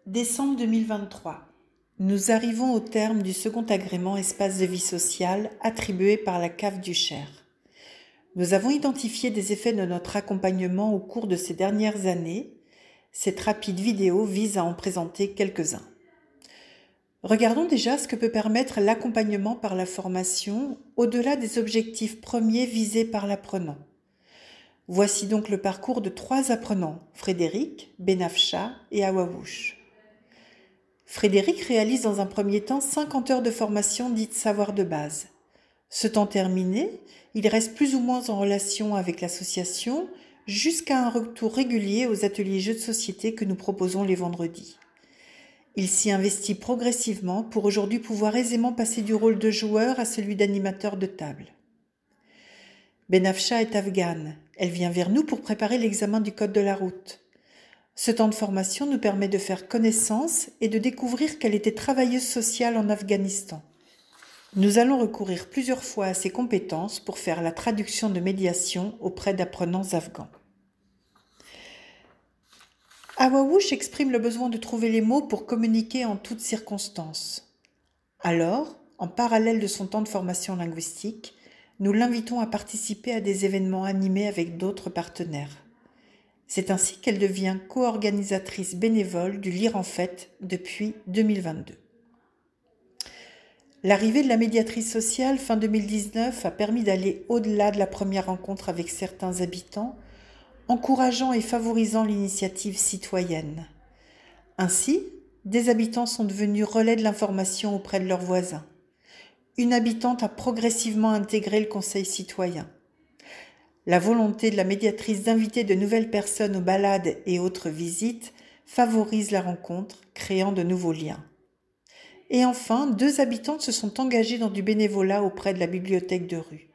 Décembre 2023. Nous arrivons au terme du second agrément espace de vie sociale attribué par la CAF du Cher. Nous avons identifié des effets de notre accompagnement au cours de ces dernières années. Cette rapide vidéo vise à en présenter quelques-uns. Regardons déjà ce que peut permettre l'accompagnement par la formation au-delà des objectifs premiers visés par l'apprenant. Voici donc le parcours de 3 apprenants, Frédéric, Benafcha et Awawouche. Frédéric réalise dans un premier temps 50 heures de formation dite savoir de base. Ce temps terminé, il reste plus ou moins en relation avec l'association jusqu'à un retour régulier aux ateliers jeux de société que nous proposons les vendredis. Il s'y investit progressivement pour aujourd'hui pouvoir aisément passer du rôle de joueur à celui d'animateur de table. Benafcha est afghane. Elle vient vers nous pour préparer l'examen du code de la route. Ce temps de formation nous permet de faire connaissance et de découvrir qu'elle était travailleuse sociale en Afghanistan. Nous allons recourir plusieurs fois à ses compétences pour faire la traduction de médiation auprès d'apprenants afghans. Awawouche exprime le besoin de trouver les mots pour communiquer en toutes circonstances. Alors, en parallèle de son temps de formation linguistique, nous l'invitons à participer à des événements animés avec d'autres partenaires. C'est ainsi qu'elle devient co-organisatrice bénévole du Lire en Fête depuis 2022. L'arrivée de la médiatrice sociale fin 2019 a permis d'aller au-delà de la première rencontre avec certains habitants, encourageant et favorisant l'initiative citoyenne. Ainsi, des habitants sont devenus relais de l'information auprès de leurs voisins. Une habitante a progressivement intégré le conseil citoyen. La volonté de la médiatrice d'inviter de nouvelles personnes aux balades et autres visites favorise la rencontre, créant de nouveaux liens. Et enfin, 2 habitantes se sont engagées dans du bénévolat auprès de la bibliothèque de rue.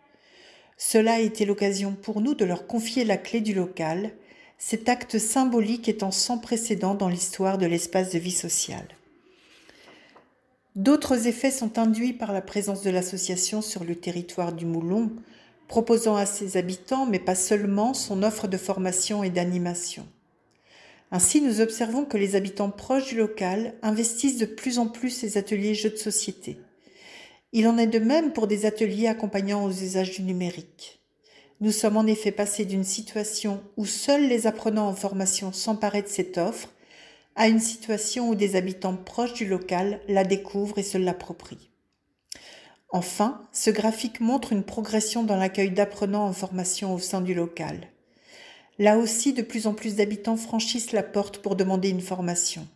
Cela a été l'occasion pour nous de leur confier la clé du local, cet acte symbolique étant sans précédent dans l'histoire de l'espace de vie sociale. D'autres effets sont induits par la présence de l'association sur le territoire du Moulon, proposant à ses habitants, mais pas seulement, son offre de formation et d'animation. Ainsi, nous observons que les habitants proches du local investissent de plus en plus ces ateliers jeux de société. Il en est de même pour des ateliers accompagnant aux usages du numérique. Nous sommes en effet passés d'une situation où seuls les apprenants en formation s'emparaient de cette offre à une situation où des habitants proches du local la découvrent et se l'approprient. Enfin, ce graphique montre une progression dans l'accueil d'apprenants en formation au sein du local. Là aussi, de plus en plus d'habitants franchissent la porte pour demander une formation.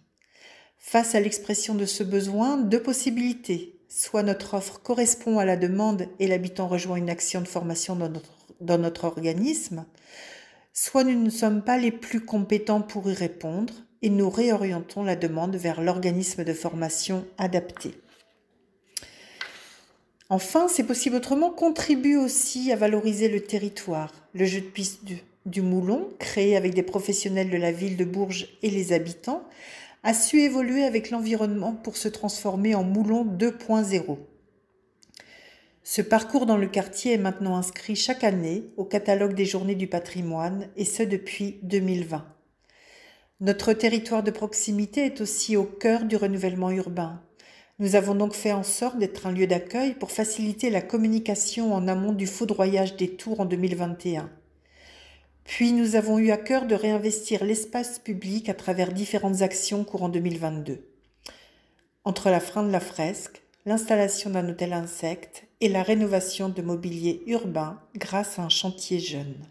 Face à l'expression de ce besoin, 2 possibilités. Soit notre offre correspond à la demande et l'habitant rejoint une action de formation dans notre organisme, soit nous ne sommes pas les plus compétents pour y répondre et nous réorientons la demande vers l'organisme de formation adapté. Enfin, C'est possible autrement contribue aussi à valoriser le territoire. Le jeu de piste du Moulon, créé avec des professionnels de la ville de Bourges et les habitants, a su évoluer avec l'environnement pour se transformer en Moulon 2.0. Ce parcours dans le quartier est maintenant inscrit chaque année au catalogue des Journées du patrimoine, et ce depuis 2020. Notre territoire de proximité est aussi au cœur du renouvellement urbain. Nous avons donc fait en sorte d'être un lieu d'accueil pour faciliter la communication en amont du foudroyage des tours en 2021. Puis nous avons eu à cœur de réinvestir l'espace public à travers différentes actions courant 2022. Entre la fin de la fresque, l'installation d'un hôtel insecte et la rénovation de mobilier urbain grâce à un chantier jeune.